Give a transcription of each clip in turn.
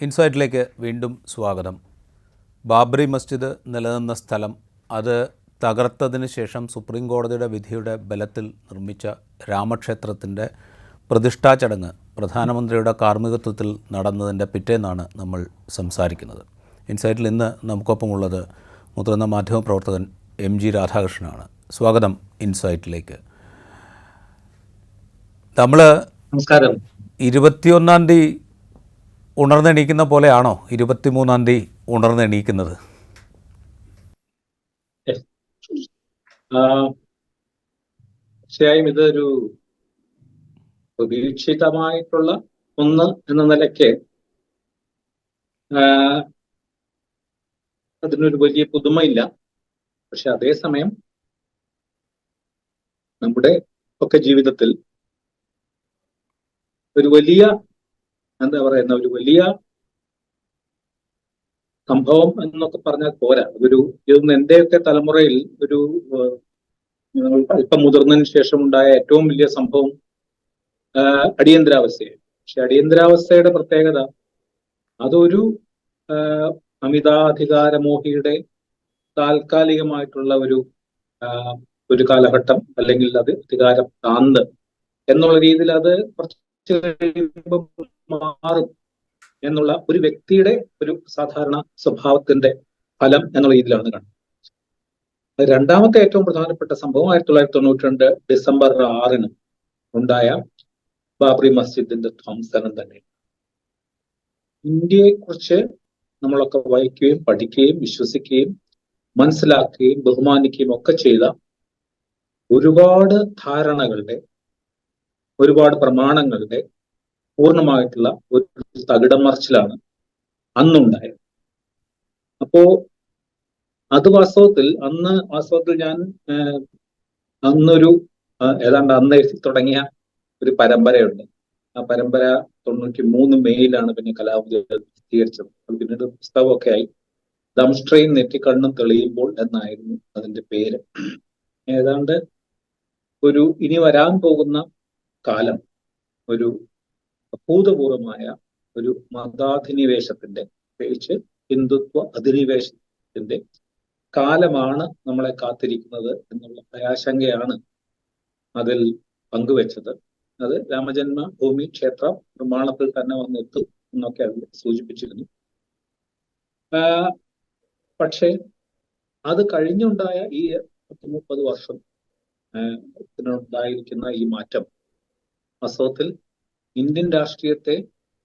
ഇൻസൈറ്റിലേക്ക് വീണ്ടും സ്വാഗതം. ബാബറി മസ്ജിദ് നിലനിന്ന സ്ഥലം, അത് തകർത്തതിന് ശേഷം സുപ്രീം കോടതിയുടെ വിധിയുടെ ബലത്തിൽ നിർമ്മിച്ച രാമക്ഷേത്രത്തിൻ്റെ പ്രതിഷ്ഠാ ചടങ്ങ് പ്രധാനമന്ത്രിയുടെ കാർമ്മികത്വത്തിൽ നടന്നതിൻ്റെ പിറ്റേന്നാണ് നമ്മൾ സംസാരിക്കുന്നത്. ഇൻസൈറ്റിൽ ഇന്ന് നമുക്കൊപ്പമുള്ളത് മുതിർന്ന മാധ്യമപ്രവർത്തകൻ MG രാധാകൃഷ്ണനാണ്. സ്വാഗതം ഇൻസൈറ്റിലേക്ക്. നമ്മൾ 21-ാം തീയതി ഉണർന്നെണീക്കുന്ന പോലെയാണോ 23-ാം തീയതി ഉണർന്നെണീക്കുന്നത്? തീർച്ചയായും ഇതൊരു പ്രതീക്ഷിതമായിട്ടുള്ള ഒന്ന് എന്ന നിലയ്ക്ക് അതിനൊരു വലിയ പുതുമയില്ല. പക്ഷെ അതേസമയം നമ്മുടെ ഒക്കെ ജീവിതത്തിൽ ഒരു വലിയ ഒരു വലിയ സംഭവം എന്നൊക്കെ പറഞ്ഞാൽ പോരാ. ഇതൊന്നും എന്റെയൊക്കെ തലമുറയിൽ ഒരു അല്പം മുതിർന്നതിന് ശേഷം ഉണ്ടായ ഏറ്റവും വലിയ സംഭവം അടിയന്തരാവസ്ഥയായി. പക്ഷെ അടിയന്തരാവസ്ഥയുടെ പ്രത്യേകത അതൊരു അമിതാധികാരമോഹിയുടെ താൽക്കാലികമായിട്ടുള്ള ഒരു കാലഘട്ടം, അല്ലെങ്കിൽ അത് അധികാരം താന്ത് എന്നുള്ള രീതിയിൽ അത് കുറച്ച് മാറും എന്നുള്ള ഒരു വ്യക്തിയുടെ ഒരു സാധാരണ സ്വഭാവത്തിന്റെ ഫലം എന്നുള്ള രീതിയിലാണ് കാണുന്നത്. രണ്ടാമത്തെ ഏറ്റവും പ്രധാനപ്പെട്ട സംഭവം 1992 ഡിസംബർ 6 ഉണ്ടായ ബാബറി മസ്ജിദിന്റെ ധ്വംസനം തന്നെ. ഇന്ത്യയെക്കുറിച്ച് നമ്മളൊക്കെ വായിക്കുകയും പഠിക്കുകയും വിശ്വസിക്കുകയും മനസ്സിലാക്കുകയും ബഹുമാനിക്കുകയും ഒക്കെ ചെയ്ത ഒരുപാട് ധാരണകളുടെ, ഒരുപാട് പ്രമാണങ്ങളുടെ പൂർണ്ണമായിട്ടുള്ള ഒരു തകിടം മറിച്ചിലാണ് അന്നുണ്ടായത്. അപ്പോ അത് വാസ്തവത്തിൽ ഞാൻ അന്നൊരു ഏതാണ്ട് അന്ന് എഴുതി തുടങ്ങിയ ഒരു പരമ്പരയുണ്ട്. ആ പരമ്പര 93 മെയ്യിലാണ് പിന്നെ കലാപതി പ്രസിദ്ധീകരിച്ചത്. അത് പിന്നീട് പുസ്തകമൊക്കെ ആയി. ദംഷ്ട്രെയും നെറ്റിക്കണ്ണും തെളിയുമ്പോൾ എന്നായിരുന്നു അതിന്റെ പേര്. ഏതാണ്ട് ഇനി വരാൻ പോകുന്ന കാലം ഒരു അഭൂതപൂർവമായ ഒരു മതാധിനിവേശത്തിന്റെ, പ്രത്യേകിച്ച് ഹിന്ദുത്വ അധിനിവേശത്തിന്റെ കാലമാണ് നമ്മളെ കാത്തിരിക്കുന്നത് എന്നുള്ള ഭയാശങ്കയാണ് അതിൽ പങ്കുവെച്ചത്. അത് രാമജന്മഭൂമി ക്ഷേത്ര നിർമ്മാണത്തിൽ തന്നെ വന്നെത്തും എന്നൊക്കെ അതിൽ സൂചിപ്പിച്ചിരുന്നു. പക്ഷേ അത് കഴിഞ്ഞുണ്ടായ ഈ 30 വർഷം ത്തിനുണ്ടായിരിക്കുന്ന ഈ മാറ്റം വാസ്തവത്തിൽ ഇന്ത്യൻ രാഷ്ട്രീയത്തെ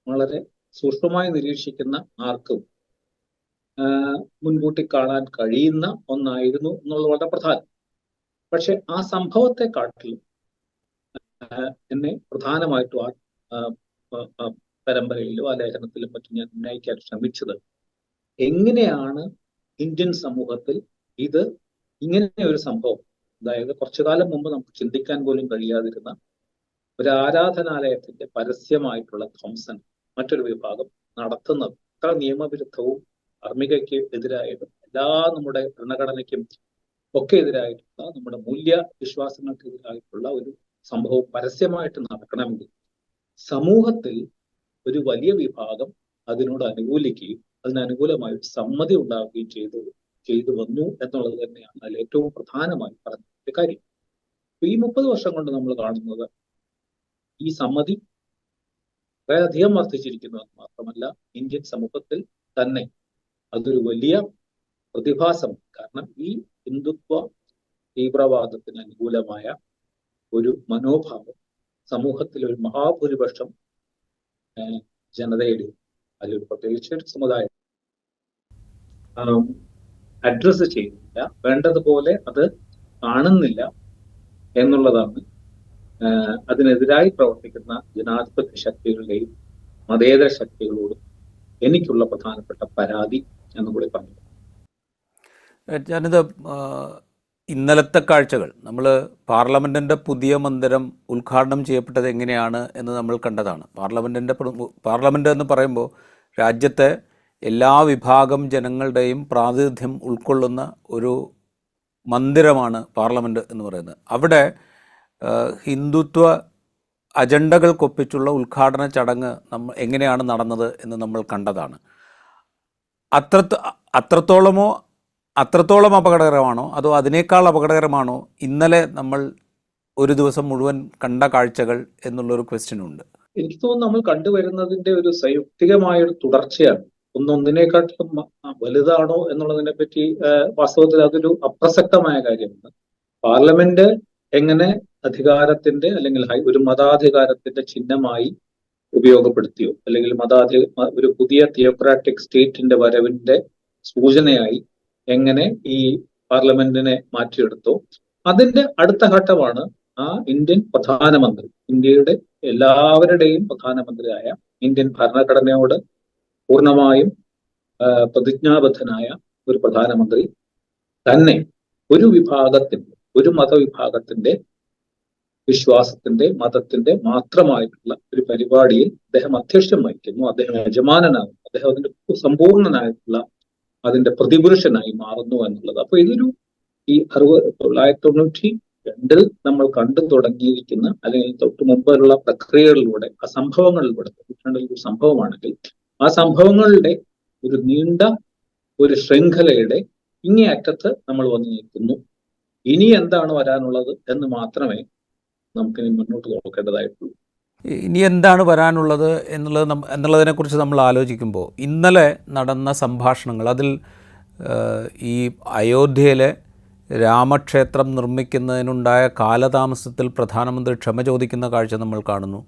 വളരെ സൂക്ഷ്മമായി നിരീക്ഷിക്കുന്ന ആർക്കും മുൻകൂട്ടി കാണാൻ കഴിയുന്ന ഒന്നായിരുന്നു എന്നുള്ളത് വളരെ പ്രധാനം. പക്ഷെ ആ സംഭവത്തെക്കാട്ടിലും എന്നെ പ്രധാനമായിട്ടും ആ പരമ്പരയിലും ആ ലേഖനത്തിലും മറ്റും ഞാൻ ഉന്നയിക്കാൻ ശ്രമിച്ചത്, എങ്ങനെയാണ് ഇന്ത്യൻ സമൂഹത്തിൽ ഇങ്ങനെ ഒരു സംഭവം, അതായത് കുറച്ചു കാലം മുമ്പ് നമുക്ക് ചിന്തിക്കാൻ പോലും കഴിയാതിരുന്ന ഒരു ആരാധനാലയത്തിന്റെ പരസ്യമായിട്ടുള്ള ധ്വംസനം മറ്റൊരു വിഭാഗം നടത്തുന്നത് അത്ര നിയമവിരുദ്ധവും ധാർമ്മികയ്ക്ക് എതിരായതും നമ്മുടെ ഭരണഘടനയ്ക്കും ഒക്കെ എതിരായിട്ടുള്ള, നമ്മുടെ മൂല്യ വിശ്വാസങ്ങൾക്ക് എതിരായിട്ടുള്ള ഒരു സംഭവം പരസ്യമായിട്ട് നടക്കണമെങ്കിൽ സമൂഹത്തിൽ ഒരു വലിയ വിഭാഗം അതിനോട് അനുകൂലിക്കുകയും അതിനനുകൂലമായി സമ്മതി ഉണ്ടാവുകയും ചെയ്തു വന്നു എന്നുള്ളത് തന്നെയാണ് അതിൽ ഏറ്റവും പ്രധാനമായി പറഞ്ഞ കാര്യം. ഈ 30 വർഷം കൊണ്ട് നമ്മൾ കാണുന്നത് ഈ സമ്മതി വളരെയധികം വർദ്ധിച്ചിരിക്കുന്നു എന്ന് മാത്രമല്ല, ഇന്ത്യൻ സമൂഹത്തിൽ തന്നെ അതൊരു വലിയ പ്രതിഭാസമാണ്. കാരണം ഈ ഹിന്ദുത്വ തീവ്രവാദത്തിന് അനുകൂലമായ ഒരു മനോഭാവം സമൂഹത്തിൽ ഒരു മഹാഭൂരിപക്ഷം ജനതയുടെ, അതിലൊരു പ്രത്യേകിച്ച് ഒരു സമുദായം അഡ്രസ് ചെയ്യുന്നില്ല, വേണ്ടതുപോലെ അത് കാണുന്നില്ല എന്നുള്ളതാണ് അതിനെതിരായി പ്രവർത്തിക്കുന്ന ജനാധിപത്യ ശക്തികളുടെയും മതേതര ശക്തികളോടും എനിക്കുള്ള പ്രധാനപ്പെട്ട പരാതി എന്നുകൂടി പറഞ്ഞു. ഞാനിത് ഇന്നലത്തെ കാഴ്ചകൾ, നമ്മൾ പാർലമെൻറ്റിൻ്റെ പുതിയ മന്ദിരം ഉദ്ഘാടനം ചെയ്യപ്പെട്ടത് എങ്ങനെയാണ് എന്ന് നമ്മൾ കണ്ടതാണ്. പാർലമെൻറ്റ് എന്ന് പറയുമ്പോൾ രാജ്യത്തെ എല്ലാ വിഭാഗം ജനങ്ങളുടെയും പ്രാതിനിധ്യം ഉൾക്കൊള്ളുന്ന ഒരു മന്ദിരമാണ് പാർലമെൻറ്റ് എന്ന് പറയുന്നത്. അവിടെ ഹിന്ദുത്വ അജണ്ടകൾക്കൊപ്പിച്ചുള്ള ഉദ്ഘാടന ചടങ്ങ് എങ്ങനെയാണ് നടന്നത് എന്ന് നമ്മൾ കണ്ടതാണ്. അത്രത്തോ അത്രത്തോളമോ അത്രത്തോളം അപകടകരമാണോ അതോ അതിനേക്കാൾ അപകടകരമാണോ ഇന്നലെ നമ്മൾ ഒരു ദിവസം മുഴുവൻ കണ്ട കാഴ്ചകൾ എന്നുള്ളൊരു ക്വസ്റ്റ്യനുണ്ട്. എനിക്ക് തോന്നുന്നു നമ്മൾ കണ്ടുവരുന്നതിന്റെ ഒരു സംയുക്തികമായ ഒരു തുടർച്ചയാണ്. ഒന്നൊന്നിനെക്കാട്ടിലും വലുതാണോ എന്നുള്ളതിനെ പറ്റി വാസ്തവത്തിൽ അതൊരു അപ്രസക്തമായ കാര്യമാണ്. പാർലമെന്റ് എങ്ങനെ അധികാരത്തിന്റെ അല്ലെങ്കിൽ ഒരു മതാധികാരത്തിന്റെ ചിഹ്നമായി ഉപയോഗപ്പെടുത്തിയോ, അല്ലെങ്കിൽ ഒരു പുതിയ തിയോക്രാറ്റിക് സ്റ്റേറ്റിന്റെ വരവിന്റെ സൂചനയായി എങ്ങനെ ഈ പാർലമെന്റിനെ മാറ്റിയെടുത്തോ, അതിന്റെ അടുത്ത ഘട്ടമാണ് ആ ഇന്ത്യൻ പ്രധാനമന്ത്രി, ഇന്ത്യയുടെ എല്ലാവരുടെയും പ്രധാനമന്ത്രിയായ ഇന്ത്യൻ ഭരണഘടനയോട് പൂർണ്ണമായും പ്രതിജ്ഞാബദ്ധനായ ഒരു പ്രധാനമന്ത്രി തന്നെ ഒരു വിഭാഗത്തിന്റെ, ഒരു മതവിഭാഗത്തിന്റെ വിശ്വാസത്തിന്റെ, മതത്തിന്റെ മാത്രമായിട്ടുള്ള ഒരു പരിപാടിയിൽ അദ്ദേഹം അധ്യക്ഷം വഹിക്കുന്നു. അദ്ദേഹം യജമാനനാകുന്നു. അദ്ദേഹം അതിന്റെ സമ്പൂർണനായിട്ടുള്ള അതിന്റെ പ്രതിപുരുഷനായി മാറുന്നു എന്നുള്ളത്. അപ്പൊ ഇതൊരു ഈ 1992 നമ്മൾ കണ്ടു തുടങ്ങിയിരിക്കുന്ന, അല്ലെങ്കിൽ തൊട്ട് മുമ്പുള്ള പ്രക്രിയകളിലൂടെ, ആ സംഭവങ്ങളിലൂടെ, ഒരു സംഭവമാണെങ്കിൽ ആ സംഭവങ്ങളുടെ ഒരു നീണ്ട ഒരു ശൃംഖലയുടെ ഇങ്ങേയറ്റത്ത് നമ്മൾ വന്നു നിൽക്കുന്നു. ഇനി എന്താണ് വരാനുള്ളത് എന്ന് മാത്രമേ നമുക്കിനി മുന്നോട്ട് നോക്കേണ്ടതായിട്ടുള്ളൂ. ഇനി എന്താണ് വരാനുള്ളത് എന്നുള്ളതിനെക്കുറിച്ച് നമ്മൾ ആലോചിക്കുമ്പോൾ ഇന്നലെ നടന്ന സംഭാഷണങ്ങൾ, അതിൽ ഈ അയോധ്യയിലെ രാമക്ഷേത്രം നിർമ്മിക്കുന്നതിനുണ്ടായ കാലതാമസത്തിൽ പ്രധാനമന്ത്രി ക്ഷമ ചോദിക്കുന്ന കാഴ്ച നമ്മൾ കാണുന്നു.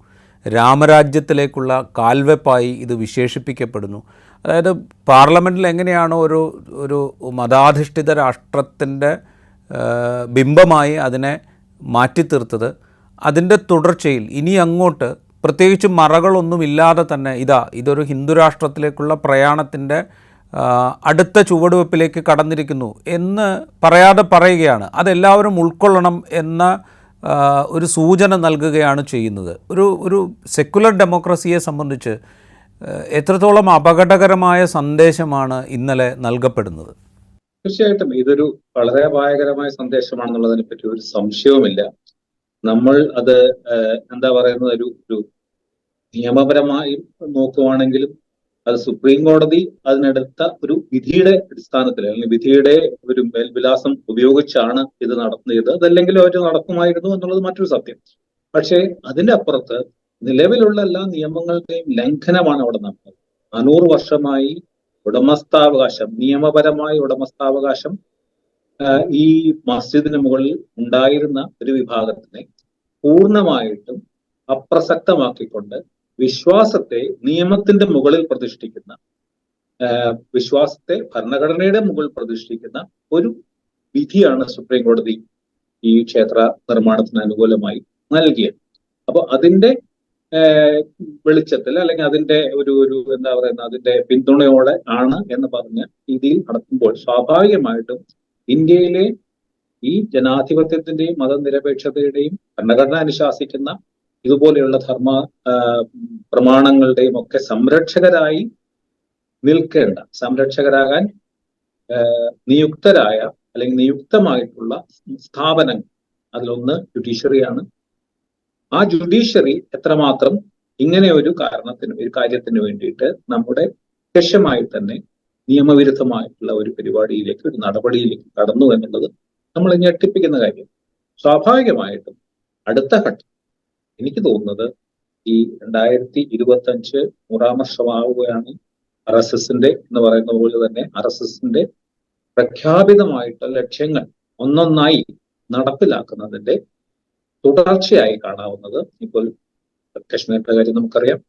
രാമരാജ്യത്തിലേക്കുള്ള കാൽവെപ്പായി ഇത് വിശേഷിപ്പിക്കപ്പെടുന്നു. അതായത് പാർലമെൻറ്റിൽ എങ്ങനെയാണോ ഒരു മതാധിഷ്ഠിത രാഷ്ട്രത്തിൻ്റെ ബിംബമായി അതിനെ മാറ്റിത്തീർത്തത്, അതിൻ്റെ തുടർച്ചയിൽ ഇനി അങ്ങോട്ട് പ്രത്യേകിച്ച് മറകളൊന്നുമില്ലാതെ തന്നെ ഇതൊരു ഹിന്ദു രാഷ്ട്രത്തിലേക്കുള്ള പ്രയാണത്തിൻ്റെ അടുത്ത ചുവടുവെപ്പിലേക്ക് കടന്നിരിക്കുന്നു എന്ന് പറയാതെ പറയുകയാണ്. അതെല്ലാവരും ഉൾക്കൊള്ളണം എന്ന ഒരു സൂചന നൽകുകയാണ് ചെയ്യുന്നത്. ഒരു സെക്കുലർ ഡെമോക്രസിയെ സംബന്ധിച്ച് എത്രത്തോളം അപകടകരമായ സന്ദേശമാണ് ഇന്നലെ നൽകപ്പെടുന്നത്? തീർച്ചയായിട്ടും ഇതൊരു വളരെ അപായകരമായ സന്ദേശമാണെന്നുള്ളതിനെ പറ്റി ഒരു സംശയവുമില്ല. നമ്മൾ അത് എന്താ പറയുന്നത്, ഒരു നിയമപരമായി നോക്കുവാണെങ്കിലും അത് സുപ്രീം കോടതി അതിനെടുത്ത ഒരു വിധിയുടെ അടിസ്ഥാനത്തിൽ, അല്ലെങ്കിൽ വിധിയുടെ ഒരു മേൽവിലാസം ഉപയോഗിച്ചാണ് ഇത് നടത്തിയത്. അതല്ലെങ്കിൽ അവർ നടക്കുമായിരുന്നു എന്നുള്ളത് മറ്റൊരു സത്യം. പക്ഷേ അതിന്റെ അപ്പുറത്ത് നിലവിലുള്ള എല്ലാ നിയമങ്ങളുടെയും ലംഘനമാണ് അവിടെ നടന്നത്. 400 വർഷമായി ഉടമസ്ഥാവകാശം, നിയമപരമായ ഉടമസ്ഥാവകാശം ഈ മസ്ജിദിന് മുകളിൽ ഉണ്ടായിരുന്ന ഒരു വിഭാഗത്തിനെ പൂർണ്ണമായിട്ടും അപ്രസക്തമാക്കിക്കൊണ്ട് വിശ്വാസത്തെ നിയമത്തിന്റെ മുകളിൽ പ്രതിഷ്ഠിക്കുന്ന, വിശ്വാസത്തെ ഭരണഘടനയുടെ മുകളിൽ പ്രതിഷ്ഠിക്കുന്ന ഒരു വിധിയാണ് സുപ്രീം കോടതി ഈ ക്ഷേത്ര നിർമ്മാണത്തിന് അനുകൂലമായി നൽകിയത്. അപ്പൊ അതിന്റെ വെളിച്ചത്തിൽ, അല്ലെങ്കിൽ അതിന്റെ ഒരു എന്താ പറയുന്ന അതിന്റെ പിന്തുണയോടെ ആണ് എന്ന് പറഞ്ഞ രീതിയിൽ നടത്തുമ്പോൾ സ്വാഭാവികമായിട്ടും ഇന്ത്യയിലെ ഈ ജനാധിപത്യത്തിന്റെയും മതനിരപേക്ഷതയുടെയും ഭരണഘടന അനുശാസിക്കുന്ന ഇതുപോലെയുള്ള ധർമ്മ പ്രമാണങ്ങളുടെയും ഒക്കെ സംരക്ഷകരായി നിൽക്കേണ്ട, സംരക്ഷകരാകാൻ നിയുക്തരായ അല്ലെങ്കിൽ നിയുക്തമായിട്ടുള്ള സ്ഥാപനങ്ങൾ, അതിലൊന്ന് ജുഡീഷ്യറിയാണ്. ആ ജുഡീഷ്യറി എത്രമാത്രം ഇങ്ങനെ ഒരു കാര്യത്തിന് വേണ്ടിയിട്ട് നമ്മുടെ ലക്ഷ്യമായി തന്നെ നിയമവിരുദ്ധമായിട്ടുള്ള ഒരു പരിപാടിയിലേക്ക്, ഒരു നടപടിയിലേക്ക് കടന്നു എന്നുള്ളത് നമ്മൾ ഞെട്ടിപ്പിക്കുന്ന കാര്യം. സ്വാഭാവികമായിട്ടും അടുത്ത ഘട്ടം എനിക്ക് തോന്നുന്നത് ഈ 2025 100-ാം വർഷമാവുകയാണ്. RSS എന്ന് പറയുന്ന പോലെ തന്നെ RSS പ്രഖ്യാപിതമായിട്ടുള്ള ലക്ഷ്യങ്ങൾ ഒന്നൊന്നായി നടപ്പിലാക്കുന്നതിന്റെ തുടർച്ചയായി കാണാവുന്നത് ഇപ്പോൾ കശ്മീരിന്റെ കാര്യം നമുക്കറിയാം,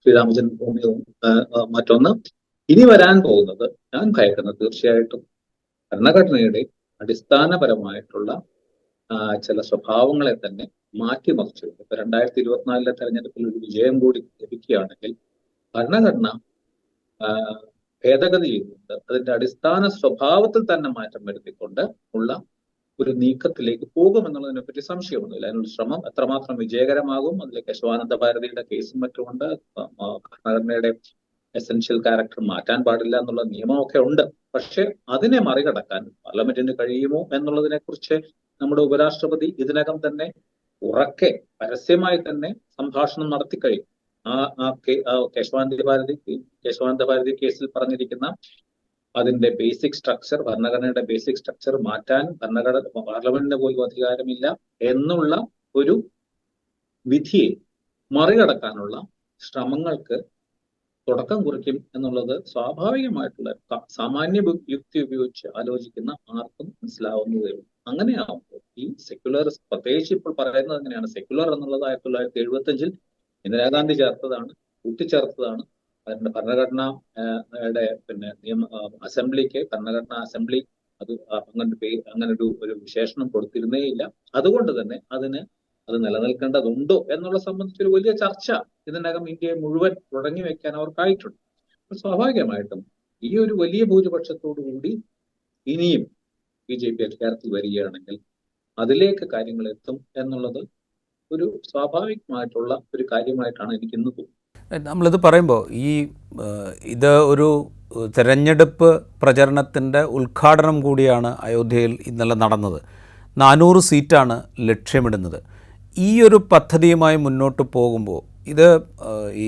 ശ്രീരാമജന്മഭൂമിയും മറ്റൊന്ന്. ഇനി വരാൻ പോകുന്നത് ഞാൻ ഭയക്കുന്നത് തീർച്ചയായിട്ടും ഭരണഘടനയുടെ അടിസ്ഥാനപരമായിട്ടുള്ള ചില സ്വഭാവങ്ങളെ തന്നെ മാറ്റിമറിച്ചു. ഇപ്പൊ 2024 തെരഞ്ഞെടുപ്പിൽ ഒരു വിജയം കൂടി ലഭിക്കുകയാണെങ്കിൽ ഭരണഘടന ഭേദഗതി ചെയ്തുകൊണ്ട് അതിന്റെ അടിസ്ഥാന സ്വഭാവത്തിൽ തന്നെ മാറ്റം വരുത്തിക്കൊണ്ട് ഉള്ള ഒരു നീക്കത്തിലേക്ക് പോകുമെന്നുള്ളതിനെ പറ്റി സംശയമൊന്നുമില്ല. അതിനുള്ള ശ്രമം എത്രമാത്രം വിജയകരമാകും, അതിലേക്ക് ശിവാനന്ദ ഭാരതിയുടെ കേസും മറ്റുമുണ്ട്. ഭരണഘടനയുടെ എസെൻഷ്യൽ ക്യാരക്ടർ മാറ്റാൻ പാടില്ല എന്നുള്ള നിയമമൊക്കെ ഉണ്ട്. പക്ഷെ അതിനെ മറികടക്കാൻ പാർലമെന്റിന് കഴിയുമോ എന്നുള്ളതിനെ കുറിച്ച് നമ്മുടെ ഉപരാഷ്ട്രപതി ഇതിനകം തന്നെ ഉറക്കെ പരസ്യമായി തന്നെ സംഭാഷണം നടത്തി കഴിഞ്ഞു. കേശവാനന്ദ ഭാരതി കേസിൽ പറഞ്ഞിരിക്കുന്ന അതിന്റെ ബേസിക് സ്ട്രക്ചർ, ഭരണഘടനയുടെ ബേസിക് സ്ട്രക്ചർ മാറ്റാൻ പാർലമെന്റിന് പോലും അധികാരമില്ല എന്നുള്ള ഒരു വിധിയെ മറികടക്കാനുള്ള ശ്രമങ്ങൾക്ക് തുടക്കം കുറിക്കും എന്നുള്ളത് സ്വാഭാവികമായിട്ടുള്ള സാമാന്യ യുക്തി ഉപയോഗിച്ച് ആലോചിക്കുന്ന ആർക്കും മനസ്സിലാവുന്നതേ ഉള്ളൂ. അങ്ങനെയാവുമ്പോൾ ഈ സെക്യുലർ, പ്രത്യേകിച്ച് ഇപ്പോൾ പറയുന്നത് എങ്ങനെയാണ്, സെക്യുലർ എന്നുള്ളത് 1975 ഇന്ദിരാഗാന്ധി ചേർത്തതാണ്, കൂട്ടിച്ചേർത്തതാണ്. അതിന്റെ ഭരണഘടനയുടെ അസംബ്ലിക്ക് ഭരണഘടനാ അസംബ്ലി അത് അങ്ങനൊരു വിശേഷണം കൊടുത്തിരുന്നേയില്ല. അതുകൊണ്ട് തന്നെ അത് നിലനിൽക്കേണ്ടതുണ്ടോ എന്നുള്ള സംബന്ധിച്ചൊരു വലിയ ചർച്ച ഇതിനകം ഇന്ത്യയെ മുഴുവൻ തുടങ്ങി വെക്കാൻ അവർക്കായിട്ടുണ്ട്. സ്വാഭാവികമായിട്ടും ഈ ഒരു വലിയ ഭൂരിപക്ഷത്തോടു കൂടി ഇനിയും BJP അധികാരത്തിൽ വരികയാണെങ്കിൽ അതിലേക്ക് കാര്യങ്ങൾ എത്തും എന്നുള്ളത് ഒരു സ്വാഭാവികമായിട്ടുള്ള ഒരു കാര്യമായിട്ടാണ് എനിക്ക് ഇന്ന് തോന്നുന്നത്. നമ്മളിത് പറയുമ്പോൾ ഇത് ഒരു തെരഞ്ഞെടുപ്പ് പ്രചരണത്തിൻ്റെ ഉദ്ഘാടനം കൂടിയാണ് അയോധ്യയിൽ ഇന്നലെ നടന്നത്. 400 സീറ്റാണ് ലക്ഷ്യമിടുന്നത്. ഈ ഒരു പദ്ധതിയുമായി മുന്നോട്ട് പോകുമ്പോൾ ഇത് ഈ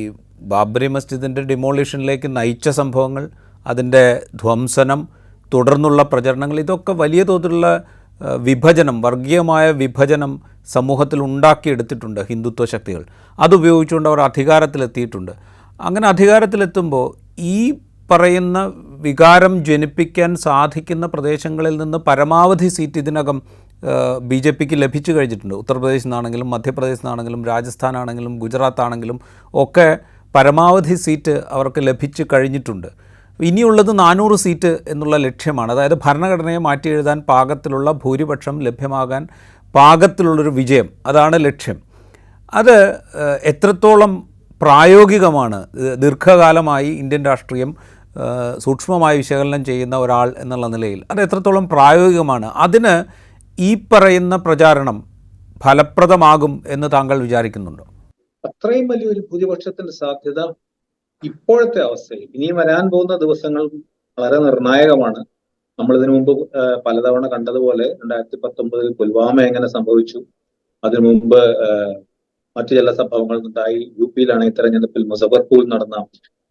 ബാബറി മസ്ജിദിൻ്റെ ഡിമോളിഷനിലേക്ക് നയിച്ച സംഭവങ്ങൾ, അതിൻ്റെ ധ്വംസനം, തുടർന്നുള്ള പ്രചരണങ്ങൾ, ഇതൊക്കെ വലിയ തോതിലുള്ള വിഭജനം, വർഗീയമായ വിഭജനം സമൂഹത്തിൽ ഉണ്ടാക്കിയെടുത്തിട്ടുണ്ട് ഹിന്ദുത്വ ശക്തികൾ. അതുപയോഗിച്ചുകൊണ്ട് അവർ അധികാരത്തിലെത്തിയിട്ടുണ്ട്. അങ്ങനെ അധികാരത്തിലെത്തുമ്പോൾ ഈ പറയുന്ന വികാരം ജനിപ്പിക്കാൻ സാധിക്കുന്ന പ്രദേശങ്ങളിൽ നിന്ന് പരമാവധി സീറ്റ് ഇതിനകം BJPക്ക് ലഭിച്ചു കഴിഞ്ഞിട്ടുണ്ട്. ഉത്തർപ്രദേശിൽ നിന്നാണെങ്കിലും മധ്യപ്രദേശിൽ നിന്നാണെങ്കിലും രാജസ്ഥാനാണെങ്കിലും ഗുജറാത്ത് ആണെങ്കിലും ഒക്കെ പരമാവധി സീറ്റ് അവർക്ക് ലഭിച്ചു കഴിഞ്ഞിട്ടുണ്ട്. ഇനിയുള്ളത് 400 സീറ്റ് എന്നുള്ള ലക്ഷ്യമാണ്. അതായത് ഭരണഘടനയെ മാറ്റി എഴുതാൻ പാകത്തിലുള്ള ഭൂരിപക്ഷം ലഭ്യമാകാൻ പാകത്തിലുള്ളൊരു വിജയം, അതാണ് ലക്ഷ്യം. അത് എത്രത്തോളം പ്രായോഗികമാണ്? ദീർഘകാലമായി ഇന്ത്യൻ രാഷ്ട്രീയം സൂക്ഷ്മമായി വിശകലനം ചെയ്യുന്ന ഒരാൾ എന്നുള്ള നിലയിൽ അത് എത്രത്തോളം പ്രായോഗികമാണ്? അതിന് ഈ പറയുന്ന പ്രചാരണം ഫലപ്രദമാകും എന്ന് താങ്കൾ വിചാരിക്കുന്നുണ്ടോ? അത്രയും വലിയൊരു ഭൂരിപക്ഷത്തിന്റെ സാധ്യത ഇപ്പോഴത്തെ അവസ്ഥയിൽ, ഇനിയും വരാൻ പോകുന്ന ദിവസങ്ങൾ വളരെ നിർണായകമാണ്. നമ്മൾ ഇതിനു മുമ്പ് പലതവണ കണ്ടതുപോലെ 2019 പുൽവാമ എങ്ങനെ സംഭവിച്ചു, അതിനു മുമ്പ് മറ്റു ചില സംഭവങ്ങൾ ഉണ്ടായി. UP-യിലാണ് ഈ തെരഞ്ഞെടുപ്പിൽ മുസഫർപൂർ നടന്ന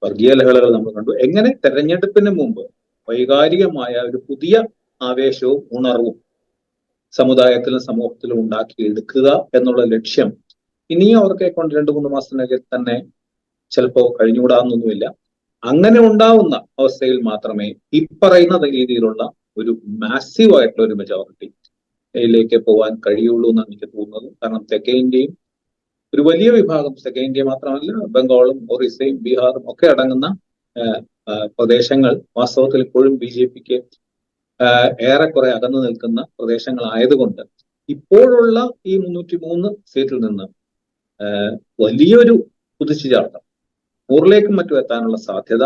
വർഗീയ ലഹളകൾ നമ്മൾ കണ്ടു. എങ്ങനെ തെരഞ്ഞെടുപ്പിന് മുമ്പ് വൈകാരികമായ ഒരു പുതിയ ആവേശവും ഉണർവും സമുദായത്തിലും സമൂഹത്തിലും ഉണ്ടാക്കിയെടുക്കുക എന്നുള്ള ലക്ഷ്യം ഇനിയും അവർക്ക് കൊണ്ട് 2-3 മാസത്തിനകം തന്നെ ചിലപ്പോൾ കഴിഞ്ഞുകൂടാവുന്നൊന്നുമില്ല. അങ്ങനെ ഉണ്ടാവുന്ന അവസ്ഥയിൽ മാത്രമേ ഈ പറയുന്ന രീതിയിലുള്ള ഒരു മാസീവ് ആയിട്ടുള്ള ഒരു മെജോറിറ്റിയിലേക്ക് പോകാൻ കഴിയുള്ളൂ എന്നാണ് എനിക്ക് തോന്നുന്നത്. കാരണം തെക്കേ ഇന്ത്യയും ഒരു വലിയ വിഭാഗം, തെക്കേ ഇന്ത്യ മാത്രമല്ല ബംഗാളും ഒറീസയും ബീഹാറും ഒക്കെ അടങ്ങുന്ന പ്രദേശങ്ങൾ വാസ്തവത്തിൽ ഇപ്പോഴും BJPക്ക് ഏറെക്കുറെ അകന്നു നിൽക്കുന്ന പ്രദേശങ്ങളായതുകൊണ്ട് ഇപ്പോഴുള്ള ഈ 303 സീറ്റിൽ നിന്ന് വലിയൊരു കുതിച്ചുചാട്ടം 100ലേക്കും മറ്റും എത്താനുള്ള സാധ്യത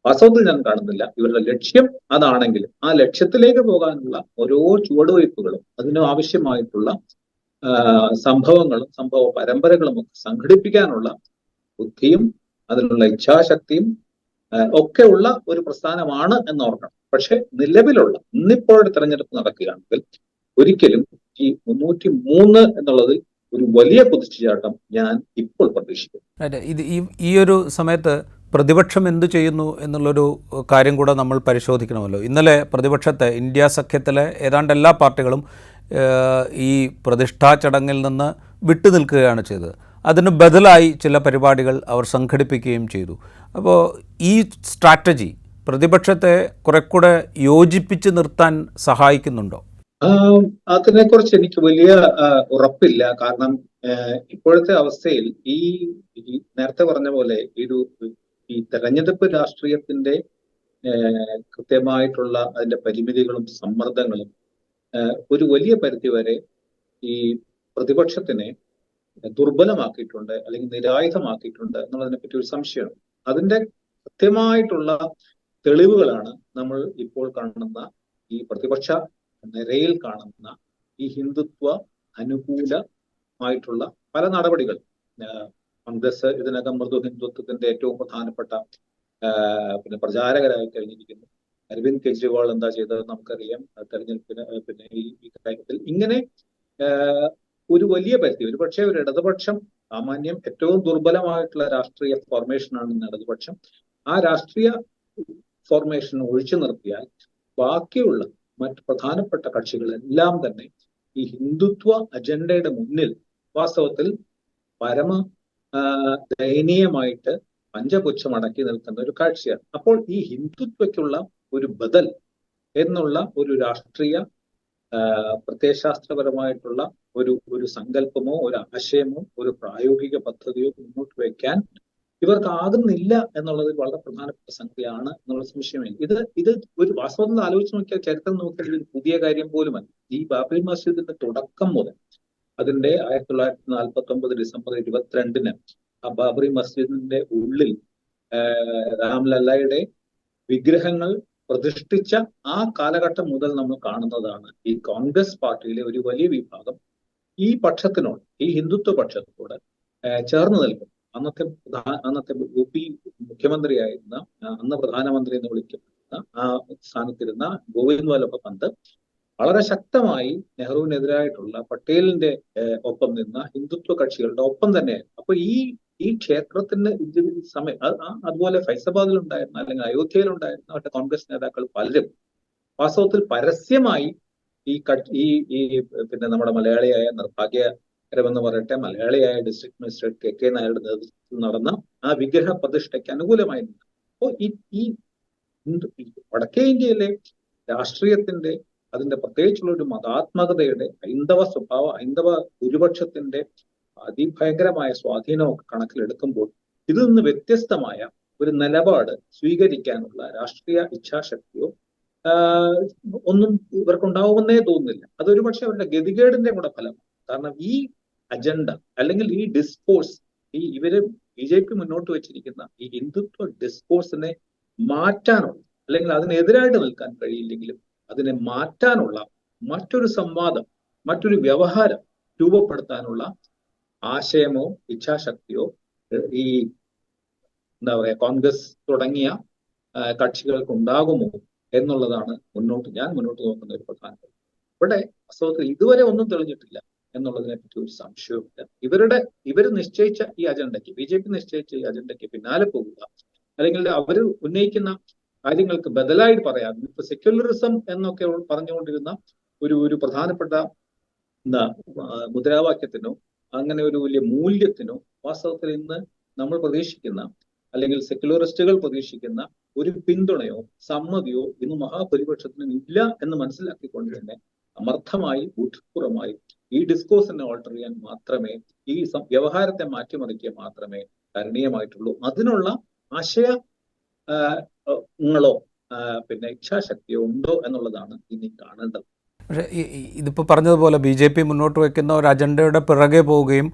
വാസ്തവത്തിൽ ഞാൻ കാണുന്നില്ല. ഇവരുടെ ലക്ഷ്യം അതാണെങ്കിൽ ആ ലക്ഷ്യത്തിലേക്ക് പോകാനുള്ള ഓരോ ചുവടുവയ്പ്പുകളും അതിന് ആവശ്യമായിട്ടുള്ള സംഭവങ്ങളും സംഭവ പരമ്പരകളും ഒക്കെ സംഘടിപ്പിക്കാനുള്ള ബുദ്ധിയും അതിനുള്ള ഇച്ഛാശക്തിയും ഒക്കെ ഉള്ള ഒരു പ്രസ്ഥാനമാണ് എന്നോർക്കണം. പക്ഷെ നിലവിലുള്ള ഇന്നിപ്പോഴത്തെ തെരഞ്ഞെടുപ്പ് നടക്കുകയാണെങ്കിൽ ഒരിക്കലും ഈ 303 എന്നുള്ളതിൽ ഒരു വലിയ കുതിച്ചുചാട്ടം ഞാൻ ഇപ്പോൾ പ്രതീക്ഷിക്കുന്നു. ഇത് ഈ ഒരു സമയത്ത് പ്രതിപക്ഷം എന്തു ചെയ്യുന്നു എന്നുള്ളൊരു കാര്യം കൂടെ നമ്മൾ പരിശോധിക്കണമല്ലോ. ഇന്നലെ പ്രതിപക്ഷത്തെ ഇന്ത്യ സഖ്യത്തിലെ ഏതാണ്ട് എല്ലാ പാർട്ടികളും ഈ പ്രതിഷ്ഠാ ചടങ്ങിൽ നിന്ന് വിട്ടുനിൽക്കുകയാണ് ചെയ്തത്. അതിന് ബദലായി ചില പരിപാടികൾ അവർ സംഘടിപ്പിക്കുകയും ചെയ്തു. അപ്പോൾ ഈ സ്ട്രാറ്റജി പ്രതിപക്ഷത്തെ കുറെക്കൂടെ യോജിപ്പിച്ച് നിർത്താൻ സഹായിക്കുന്നുണ്ടോ? അതിനെക്കുറിച്ച് എനിക്ക് വലിയ ഉറപ്പില്ല. കാരണം ഇപ്പോഴത്തെ അവസ്ഥയിൽ ഈ നേരത്തെ പറഞ്ഞ പോലെ ഈ തെരഞ്ഞെടുപ്പ് രാഷ്ട്രീയത്തിന്റെ കൃത്യമായിട്ടുള്ള അതിന്റെ പരിമിതികളും സമ്മർദ്ദങ്ങളും ഒരു വലിയ പരിധിവരെ ഈ പ്രതിപക്ഷത്തിനെ ദുർബലമാക്കിയിട്ടുണ്ട്, അല്ലെങ്കിൽ നിരായുധമാക്കിയിട്ടുണ്ട് എന്നുള്ളതിനെ പറ്റി ഒരു സംശയമാണ്. അതിന്റെ കൃത്യമായിട്ടുള്ള തെളിവുകളാണ് നമ്മൾ ഇപ്പോൾ കാണുന്ന ഈ പ്രതിപക്ഷ നിരയിൽ കാണുന്ന ഈ ഹിന്ദുത്വ അനുകൂലമായിട്ടുള്ള പല നടപടികൾ. കോൺഗ്രസ് ഇതിനകം മൃദു ഹിന്ദുത്വത്തിന്റെ ഏറ്റവും പ്രധാനപ്പെട്ട പ്രചാരകരായി കഴിഞ്ഞിരിക്കുന്നു. അരവിന്ദ് കെജ്രിവാൾ എന്താ ചെയ്തത് നമുക്കറിയാം. തെരഞ്ഞെടുപ്പിന് ഈ കാര്യത്തിൽ ഇങ്ങനെ ഒരു വലിയ പരിധി, ഒരു പക്ഷേ ഒരു ഇടതുപക്ഷം സാമാന്യം ഏറ്റവും ദുർബലമായിട്ടുള്ള രാഷ്ട്രീയ ഫോർമേഷനാണ് ഇന്ന് ഇടതുപക്ഷം. ആ രാഷ്ട്രീയ ഫോർമേഷൻ ഒഴിച്ചു നിർത്തിയാൽ ബാക്കിയുള്ള മറ്റ് പ്രധാനപ്പെട്ട കക്ഷികളെല്ലാം തന്നെ ഈ ഹിന്ദുത്വ അജണ്ടയുടെ മുന്നിൽ വാസ്തവത്തിൽ പരമ ദയനീയമായിട്ട് പഞ്ചപുച്ഛം അടക്കി നിൽക്കുന്ന ഒരു കാഴ്ചയാണ്. അപ്പോൾ ഈ ഹിന്ദുത്വയ്ക്കുള്ള ഒരു ബദൽ എന്നുള്ള ഒരു രാഷ്ട്രീയ പ്രത്യയശാസ്ത്രപരമായിട്ടുള്ള ഒരു സങ്കല്പമോ ഒരു ആശയമോ ഒരു പ്രായോഗിക പദ്ധതിയോ മുന്നോട്ട് വയ്ക്കാൻ ഇവർക്കാകുന്നില്ല എന്നുള്ളതിൽ വളരെ പ്രധാനപ്പെട്ട സംഗതിയാണ് എന്നുള്ള സംശയമില്ല. ഇത് ഒരു വാസ്തവത്തിൽ ആലോചിച്ച് നോക്കിയാൽ, ചരിത്രം നോക്കിയാൽ ഒരു പുതിയ കാര്യം പോലുമല്ല. ഈ ബാബറി മസ്ജിദിന്റെ തുടക്കം മുതൽ അതിന്റെ 1949 ഡിസംബർ 22-ന് ആ ബാബറി മസ്ജിദിന്റെ ഉള്ളിൽ രാംലല്ലയുടെ വിഗ്രഹങ്ങൾ പ്രതിഷ്ഠിച്ച ആ കാലഘട്ടം മുതൽ നമ്മൾ കാണുന്നതാണ് ഈ കോൺഗ്രസ് പാർട്ടിയിലെ ഒരു വലിയ വിഭാഗം ഈ പക്ഷത്തിനോട്, ഈ ഹിന്ദുത്വ പക്ഷത്തോട് ചേർന്ന് നിൽക്കും. അന്നത്തെ UP മുഖ്യമന്ത്രിയായിരുന്ന, അന്ന് പ്രധാനമന്ത്രി എന്ന് വിളിക്കപ്പെടുന്ന ആ സ്ഥാനത്തിരുന്ന ഗോവിന്ദ് വല്ലഭ പന്ത് വളരെ ശക്തമായി നെഹ്റുവിനെതിരായിട്ടുള്ള പട്ടേലിന്റെ ഒപ്പം നിന്ന ഹിന്ദുത്വ കക്ഷികളുടെ ഒപ്പം തന്നെയായിരുന്നു. അപ്പൊ ഈ ക്ഷേത്രത്തിന്റെ സമയം അതുപോലെ ഫൈസബാദിലുണ്ടായിരുന്ന അല്ലെങ്കിൽ അയോധ്യയിലുണ്ടായിരുന്ന മറ്റേ കോൺഗ്രസ് നേതാക്കൾ പലരും വാസ്തവത്തിൽ പരസ്യമായി ഈ പിന്നെ നമ്മുടെ മലയാളിയായ നിർഭാഗ്യകരമെന്ന് പറയട്ടെ, മലയാളിയായ ഡിസ്ട്രിക്ട് മജിസ്ട്രേറ്റ് KK നായരുടെ നേതൃത്വത്തിൽ നടന്ന ആ വിഗ്രഹ പ്രതിഷ്ഠയ്ക്ക് അനുകൂലമായിരുന്നു. അപ്പോൾ ഈ വടക്കേ ഇന്ത്യയിലെ രാഷ്ട്രീയത്തിന്റെ, അതിന്റെ പ്രത്യേകിച്ചുള്ള ഒരു മതാത്മകതയുടെ, ഹൈന്ദവ സ്വഭാവ, ഹൈന്ദവ ഭൂരിപക്ഷത്തിന്റെ അതിഭയങ്കരമായ സ്വാധീനമൊക്കെ കണക്കിലെടുക്കുമ്പോൾ ഇതിൽ നിന്ന് വ്യത്യസ്തമായ ഒരു നിലപാട് സ്വീകരിക്കാനുള്ള രാഷ്ട്രീയ ഇച്ഛാശക്തിയോ ഒന്നും ഇവർക്കുണ്ടാവുമെന്നേ തോന്നുന്നില്ല. അതൊരു പക്ഷെ അവരുടെ ഗതികേടിന്റെ കൂടെ ഫലമാണ്. കാരണം ഈ അജണ്ട അല്ലെങ്കിൽ ഈ ഡിസ്കോഴ്സ്, ഇവര് BJP മുന്നോട്ട് വെച്ചിരിക്കുന്ന ഈ ഹിന്ദുത്വ ഡിസ്കോഴ്സിനെ മാറ്റാനുള്ള, അല്ലെങ്കിൽ അതിനെതിരായിട്ട് നിൽക്കാൻ കഴിയില്ലെങ്കിലും അതിനെ മാറ്റാനുള്ള മറ്റൊരു സംവാദം, മറ്റൊരു വ്യവഹാരം രൂപപ്പെടുത്താനുള്ള ആശയമോ ഇച്ഛാശക്തിയോ ഈ എന്താ പറയാ കോൺഗ്രസ് തുടങ്ങിയ കക്ഷികൾക്ക് ഉണ്ടാകുമോ എന്നുള്ളതാണ് ഞാൻ മുന്നോട്ട് നോക്കുന്ന ഒരു പ്രധാനപ്പെട്ട. ഇവിടെ വാസ്തവത്തിൽ ഇതുവരെ ഒന്നും തെളിഞ്ഞിട്ടില്ല എന്നുള്ളതിനെ പറ്റി ഒരു സംശയവുമില്ല. ഇവർ നിശ്ചയിച്ച ഈ അജണ്ടയ്ക്ക്, BJP നിശ്ചയിച്ച ഈ അജണ്ടയ്ക്ക് പിന്നാലെ പോവുക, അല്ലെങ്കിൽ അവർ ഉന്നയിക്കുന്ന കാര്യങ്ങൾക്ക് ബദലായിട്ട് പറയാം. ഇപ്പൊ സെക്യുലറിസം എന്നൊക്കെ പറഞ്ഞുകൊണ്ടിരുന്ന ഒരു പ്രധാനപ്പെട്ട മുദ്രാവാക്യത്തിനോ അങ്ങനെ ഒരു വലിയ മൂല്യത്തിനോ വാസ്തവത്തിൽ ഇന്ന് നമ്മൾ പ്രതീക്ഷിക്കുന്ന, അല്ലെങ്കിൽ സെക്യുലറിസ്റ്റുകൾ പ്രതീക്ഷിക്കുന്ന ഒരു പിന്തുണയോ സമ്മതിയോ ഇന്ന് മഹാഭൂരിപക്ഷത്തിനും ഇല്ല എന്ന് മനസ്സിലാക്കിക്കൊണ്ട് തന്നെ സമർത്ഥമായി ഊർജ്ജപൂർവമായി ഈ ഡിസ്കോഴ്സിനെ ഓൾട്ടർ ചെയ്യാൻ മാത്രമേ, ഈ വ്യവഹാരത്തെ മാറ്റിമറിക്കുക മാത്രമേ കരണീയമായിട്ടുള്ളൂ. അതിനുള്ള ആശയങ്ങളോ പിന്നെ ഇച്ഛാശക്തിയോ ഉണ്ടോ എന്നുള്ളതാണ് ഇനി കാണേണ്ടത്. പക്ഷേ ഇതിപ്പോൾ പറഞ്ഞതുപോലെ BJP മുന്നോട്ട് വയ്ക്കുന്ന ഒരു അജണ്ടയുടെ പിറകെ പോവുകയും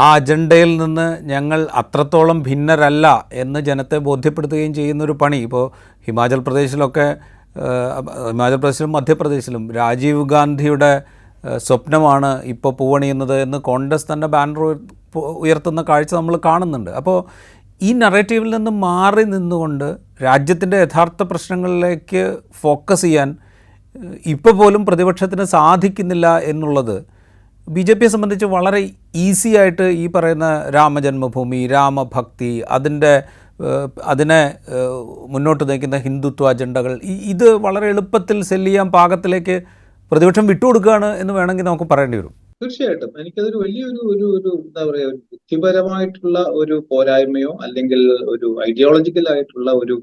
ആ അജണ്ടയിൽ നിന്ന് ഞങ്ങൾ അത്രത്തോളം ഭിന്നരല്ല എന്ന് ജനത്തെ ബോധ്യപ്പെടുത്തുകയും ചെയ്യുന്നൊരു പണി ഇപ്പോൾ ഹിമാചൽ പ്രദേശിലും മധ്യപ്രദേശിലും രാജീവ് ഗാന്ധിയുടെ സ്വപ്നമാണ് ഇപ്പോൾ പൂവണിയുന്നത് എന്ന് കോൺഗ്രസ് തന്നെ ബാനർ ഉയർത്തുന്ന കാഴ്ച നമ്മൾ കാണുന്നുണ്ട്. അപ്പോൾ ഈ നറേറ്റീവിൽ നിന്ന് മാറി നിന്നുകൊണ്ട് രാജ്യത്തിൻ്റെ യഥാർത്ഥ പ്രശ്നങ്ങളിലേക്ക് ഫോക്കസ് ചെയ്യാൻ ഇപ്പോൾ പോലും പ്രതിപക്ഷത്തിന് സാധിക്കുന്നില്ല എന്നുള്ളത് BJPയെ സംബന്ധിച്ച് വളരെ ഈസി ആയിട്ട് ഈ പറയുന്ന രാമജന്മഭൂമി, രാമഭക്തി, അതിനെ മുന്നോട്ട് നയിക്കുന്ന ഹിന്ദുത്വ അജണ്ടകൾ, ഇത് വളരെ എളുപ്പത്തിൽ സെല്ല് ചെയ്യാൻ പാകത്തിലേക്ക് പ്രതിപക്ഷം വിട്ടുകൊടുക്കുകയാണ് എന്ന് വേണമെങ്കിൽ നമുക്ക് പറയേണ്ടി വരും. തീർച്ചയായിട്ടും എനിക്കതൊരു വലിയൊരു എന്താ പറയാ, ഒരു ബുദ്ധിപരമായിട്ടുള്ള ഒരു പോരായ്മയോ അല്ലെങ്കിൽ ഒരു ഐഡിയോളജിക്കൽ ആയിട്ടുള്ള ഒരു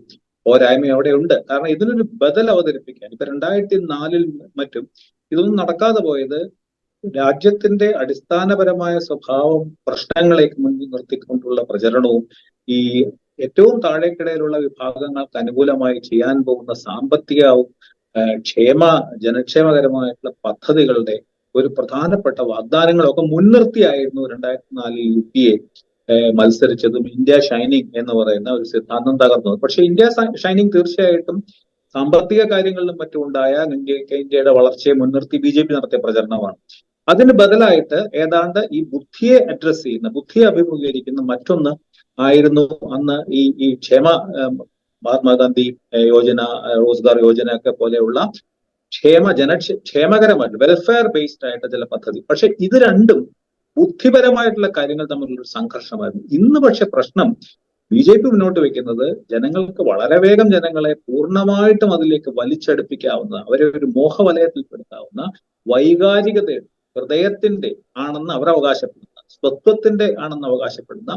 പോരായ്മയോ അവിടെ ഉണ്ട്. കാരണം ഇതിനൊരു ബദൽ അവതരിപ്പിക്കാൻ ഇപ്പൊ 2004 മറ്റും ഇതൊന്നും നടക്കാതെ പോയത് രാജ്യത്തിന്റെ അടിസ്ഥാനപരമായ സ്വഭാവം, പ്രശ്നങ്ങളേക്ക് മുന്നിൽ നിർത്തിക്കൊണ്ടുള്ള പ്രചരണവും ഈ ഏറ്റവും താഴേക്കിടയിലുള്ള വിഭാഗങ്ങൾക്ക് അനുകൂലമായി ചെയ്യാൻ പോകുന്ന സാമ്പത്തിക ജനക്ഷേമകരമായിട്ടുള്ള പദ്ധതികളുടെ ഒരു പ്രധാനപ്പെട്ട വാഗ്ദാനങ്ങളൊക്കെ മുൻനിർത്തിയായിരുന്നു 2004 UPA മത്സരിച്ചതും ഇന്ത്യ ഷൈനിങ് എന്ന് പറയുന്ന ഒരു സിദ്ധാന്തം തകർന്നത്. പക്ഷെ ഇന്ത്യ ഷൈനിങ് തീർച്ചയായിട്ടും സാമ്പത്തിക കാര്യങ്ങളിലും മറ്റും ഉണ്ടായ ഇന്ത്യയുടെ വളർച്ചയെ മുൻനിർത്തി BJP നടത്തിയ പ്രചരണമാണ്. അതിന് ബദലായിട്ട് ഏതാണ്ട് ഈ ബുദ്ധിയെ അഡ്രസ് ചെയ്യുന്ന, ബുദ്ധിയെ അഭിമുഖീകരിക്കുന്ന മറ്റൊന്ന് ആയിരുന്നു അന്ന് ഈ ക്ഷേമ മഹാത്മാഗാന്ധി യോജന, റോസ്ഗാർ യോജന ഒക്കെ പോലെയുള്ള ക്ഷേമകരമായിട്ട് വെൽഫെയർ ബേസ്ഡ് ആയിട്ട് ചില പദ്ധതി. പക്ഷെ ഇത് രണ്ടും ബുദ്ധിപരമായിട്ടുള്ള കാര്യങ്ങൾ തമ്മിലുള്ള ഒരു സംഘർഷമായിരുന്നു. ഇന്ന് പക്ഷെ പ്രശ്നം BJP മുന്നോട്ട് വെക്കുന്നത് ജനങ്ങൾക്ക് വളരെ വേഗം ജനങ്ങളെ പൂർണ്ണമായിട്ടും അതിലേക്ക് വലിച്ചടുപ്പിക്കാവുന്ന, അവരെ ഒരു മോഹവലയത്തിൽപ്പെടുത്താവുന്ന വൈകാരികതയുടെ ഹൃദയത്തിന്റെ ആണെന്ന് അവർ അവകാശപ്പെടുന്ന, സ്വത്വത്തിന്റെ ആണെന്ന് അവകാശപ്പെടുന്ന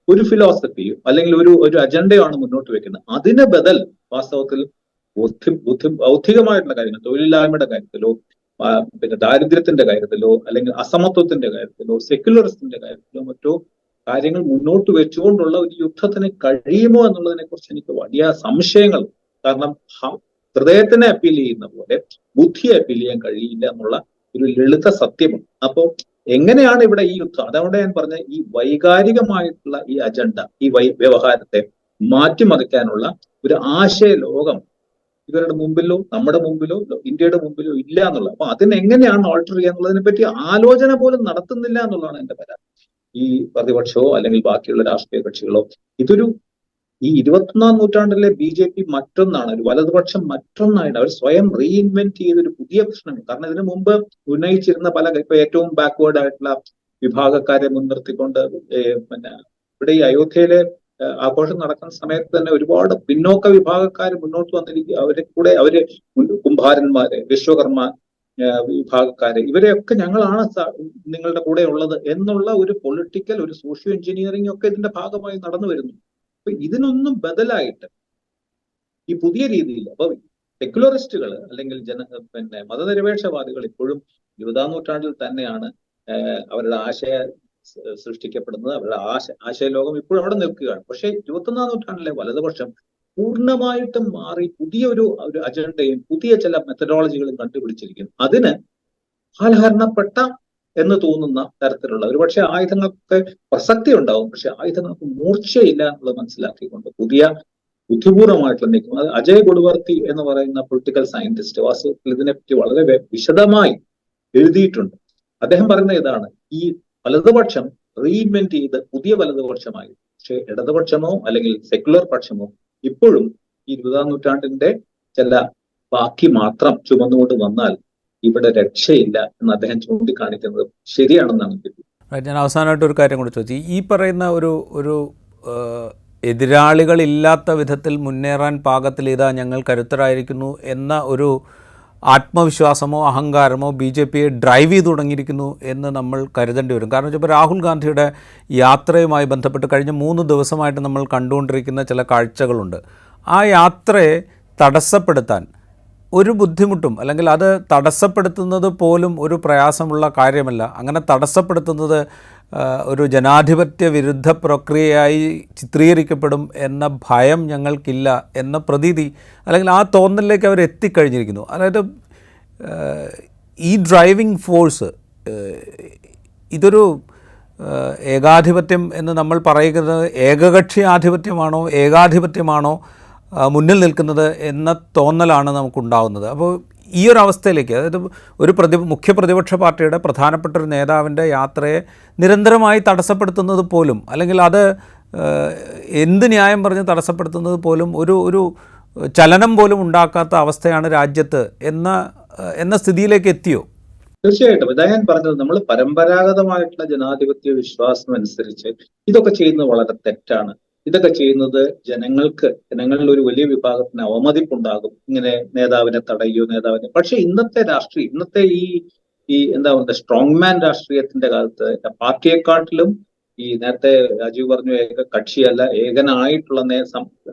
ഒരു ഫിലോസഫിയോ അല്ലെങ്കിൽ ഒരു അജണ്ടയോ ആണ് മുന്നോട്ട് വെക്കുന്നത്. അതിന് ബദൽ വാസ്തവത്തിൽ ബൗദ്ധികമായിട്ടുള്ള കാര്യങ്ങൾ, തൊഴിലില്ലായ്മയുടെ കാര്യത്തിലോ പിന്നെ ദാരിദ്ര്യത്തിന്റെ കാര്യത്തിലോ അല്ലെങ്കിൽ അസമത്വത്തിന്റെ കാര്യത്തിലോ സെക്യുലറിസത്തിന്റെ കാര്യത്തിലോ മറ്റോ കാര്യങ്ങൾ മുന്നോട്ട് വെച്ചുകൊണ്ടുള്ള ഒരു യുദ്ധത്തിന് കഴിയുമോ എന്നുള്ളതിനെ കുറിച്ച് എനിക്ക് വലിയ സംശയങ്ങൾ. കാരണം ഹൃദയത്തിനെ അപ്പീൽ ചെയ്യുന്ന പോലെ ബുദ്ധിയെ അപ്പീൽ ചെയ്യാൻ കഴിയില്ല എന്നുള്ള ഒരു ലളിത സത്യമാണ്. അപ്പോൾ എങ്ങനെയാണ് ഇവിടെ ഈ യുദ്ധം, അതുകൊണ്ട് ഞാൻ പറഞ്ഞ ഈ വൈകാരികമായിട്ടുള്ള ഈ അജണ്ട, ഈ വ്യവഹാരത്തെ മാറ്റിമറിക്കാനുള്ള ഒരു ആശയ ലോകം ഇവരുടെ മുമ്പിലോ നമ്മുടെ മുമ്പിലോ ഇന്ത്യയുടെ മുമ്പിലോ ഇല്ല എന്നുള്ളത്. അപ്പൊ അതിനെങ്ങനെയാണ് ഓൾട്ടർ ചെയ്യുക എന്നുള്ളതിനെ പറ്റി ആലോചന പോലും നടത്തുന്നില്ല എന്നുള്ളതാണ് എന്റെ പരാതി. ഈ പ്രതിപക്ഷമോ അല്ലെങ്കിൽ ബാക്കിയുള്ള രാഷ്ട്രീയ കക്ഷികളോ ഈ 21ാം നൂറ്റാണ്ടിലെ BJP മറ്റൊന്നാണ്, ഒരു വലതുപക്ഷം മറ്റൊന്നായിട്ട് അവർ സ്വയം റീഇൻവെന്റ് ചെയ്തൊരു പുതിയ പ്രശ്നങ്ങൾ. കാരണം ഇതിനു മുമ്പ് ഉന്നയിച്ചിരുന്ന ഇപ്പൊ ഏറ്റവും ബാക്ക്വേർഡ് ആയിട്ടുള്ള വിഭാഗക്കാരെ മുൻനിർത്തിക്കൊണ്ട് പിന്നെ ഇവിടെ ഈ അയോധ്യയിലെ ആഘോഷം നടക്കുന്ന സമയത്ത് തന്നെ ഒരുപാട് പിന്നോക്ക വിഭാഗക്കാർ മുന്നോട്ട് വന്നിരിക്കുക. അവര് കുംഭാരന്മാര്, വിശ്വകർമ്മ വിഭാഗക്കാര്, ഇവരെയൊക്കെ ഞങ്ങളാണ് നിങ്ങളുടെ കൂടെ ഉള്ളത് എന്നുള്ള ഒരു പൊളിറ്റിക്കൽ, ഒരു സോഷ്യോ എഞ്ചിനീയറിംഗ് ഒക്കെ ഇതിന്റെ ഭാഗമായി നടന്നു വരുന്നു. അപ്പൊ ഇതിനൊന്നും ബദലായിട്ട് ഈ പുതിയ രീതിയിൽ അപ്പൊ സെക്യുലറിസ്റ്റുകൾ അല്ലെങ്കിൽ പിന്നെ മതനിരപേക്ഷവാദികൾ ഇപ്പോഴും 20ാം നൂറ്റാണ്ടിൽ തന്നെയാണ് അവരുടെ ആശയ സൃഷ്ടിക്കപ്പെടുന്നത്. അവരുടെ ആശയലോകം ഇപ്പോഴും അവിടെ നിൽക്കുകയാണ്. പക്ഷെ 21ാം നൂറ്റാണ്ടിലെ വലതുപക്ഷം പൂർണ്ണമായിട്ടും മാറി പുതിയ ഒരു അജണ്ടയും പുതിയ ചില മെത്തഡോളജികളും കണ്ടുപിടിച്ചിരിക്കുന്നു. അതിന് കാലഹരണപ്പെട്ട എന്ന് തോന്നുന്ന തരത്തിലുള്ള ഒരുപക്ഷെ ആയുധങ്ങൾക്ക് പ്രസക്തി ഉണ്ടാവും, പക്ഷെ ആയുധങ്ങൾക്ക് മൂർച്ചയില്ല എന്നുള്ളത് മനസ്സിലാക്കിക്കൊണ്ട് പുതിയ ബുദ്ധിപൂർവമായിട്ടുള്ള നീക്കം. അത് അജയ് ഗുഡ്വർത്തി എന്ന് പറയുന്ന പൊളിറ്റിക്കൽ സയന്റിസ്റ്റ് വാസ്തവത്തിൽ ഇതിനെപ്പറ്റി വളരെ വിശദമായി എഴുതിയിട്ടുണ്ട്. അദ്ദേഹം പറയുന്ന ഇതാണ്, ഈ വലതുപക്ഷം റീഇൻവെന്റ് ചെയ്ത് പുതിയ വലതുപക്ഷമായി, പക്ഷെ ഇടതുപക്ഷമോ അല്ലെങ്കിൽ സെക്യുലർ പക്ഷമോ ഇപ്പോഴും ഈ 20ാം നൂറ്റാണ്ടിന്റെ ചില ബാക്കി മാത്രം ചുമന്നുകൊണ്ട് വന്നാൽ ഇവിടെ രക്ഷയില്ല എന്ന് അദ്ദേഹം ചൂണ്ടിക്കാണിക്കുന്നത് ശരിയാണെന്നാണ് എനിക്ക്. ഞാൻ അവസാനമായിട്ട് ഒരു കാര്യം കൂടി ചോദിച്ചു. ഈ പറയുന്ന ഒരു എതിരാളികളില്ലാത്ത വിധത്തിൽ മുന്നേറാൻ പാകത്തിൽ ഇതാ ഞങ്ങൾ കരുത്തരായിരിക്കുന്നു എന്ന ഒരു ആത്മവിശ്വാസമോ അഹങ്കാരമോ BJPയെ ഡ്രൈവ് ചെയ്ത് തുടങ്ങിയിരിക്കുന്നു എന്ന് നമ്മൾ കരുതേണ്ടി വരും. കാരണം ഇപ്പോൾ രാഹുൽ ഗാന്ധിയുടെ യാത്രയുമായി ബന്ധപ്പെട്ട് കഴിഞ്ഞ 3 ദിവസമായിട്ട് നമ്മൾ കണ്ടുകൊണ്ടിരിക്കുന്ന ചില കാഴ്ചകളുണ്ട്. ആ യാത്രയെ തടസ്സപ്പെടുത്താൻ ഒരു ബുദ്ധിമുട്ടും, അല്ലെങ്കിൽ അത് തടസ്സപ്പെടുത്തുന്നത് പോലും ഒരു പ്രയാസമുള്ള കാര്യമല്ല. അങ്ങനെ തടസ്സപ്പെടുത്തുന്നത് ഒരു ജനാധിപത്യ വിരുദ്ധ പ്രക്രിയയായി ചിത്രീകരിക്കപ്പെടും എന്ന ഭയം ഞങ്ങൾക്കില്ല എന്ന പ്രതീതി, അല്ലെങ്കിൽ ആ തോന്നലിലേക്ക് അവർ എത്തിക്കഴിഞ്ഞിരിക്കുന്നു. അതായത് ഈ ഡ്രൈവിംഗ് ഫോഴ്സ്, ഇതൊരു ഏകാധിപത്യം എന്ന് നമ്മൾ പറയുന്നത് ഏകകക്ഷി ആധിപത്യമാണോ ഏകാധിപത്യമാണോ മുന്നിൽ നിൽക്കുന്നത് എന്ന തോന്നലാണ് നമുക്കുണ്ടാകുന്നത്. അപ്പോൾ ഈ ഒരു അവസ്ഥയിലേക്ക്, അതായത് ഒരു മുഖ്യ പ്രതിപക്ഷ പാർട്ടിയുടെ പ്രധാനപ്പെട്ട ഒരു നേതാവിൻ്റെ യാത്രയെ നിരന്തരമായി തടസ്സപ്പെടുത്തുന്നത് പോലും, അല്ലെങ്കിൽ അത് എന്ത് ന്യായം പറഞ്ഞ് തടസ്സപ്പെടുത്തുന്നത് പോലും ഒരു ചലനം പോലും ഉണ്ടാക്കാത്ത അവസ്ഥയാണ് രാജ്യത്ത് എന്ന സ്ഥിതിയിലേക്ക് എത്തിയോ? തീർച്ചയായിട്ടും ഇതാ ഞാൻ പറഞ്ഞത്, നമ്മൾ പരമ്പരാഗതമായിട്ടുള്ള ജനാധിപത്യ വിശ്വാസം അനുസരിച്ച് ഇതൊക്കെ ചെയ്യുന്നത് വളരെ തെറ്റാണ്. ഇതൊക്കെ ചെയ്യുന്നത് ജനങ്ങളിൽ ഒരു വലിയ വിഭാഗത്തിന് അവമതിപ്പുണ്ടാകും, ഇങ്ങനെ നേതാവിനെ തടയോ പക്ഷെ ഇന്നത്തെ ഈ എന്താ പറയുക സ്ട്രോങ് മാൻ രാഷ്ട്രീയത്തിന്റെ കാലത്ത് പാർട്ടിയെക്കാട്ടിലും ഈ നേരത്തെ രാജീവ് പറഞ്ഞു ഏക കക്ഷിയല്ല, ഏകനായിട്ടുള്ള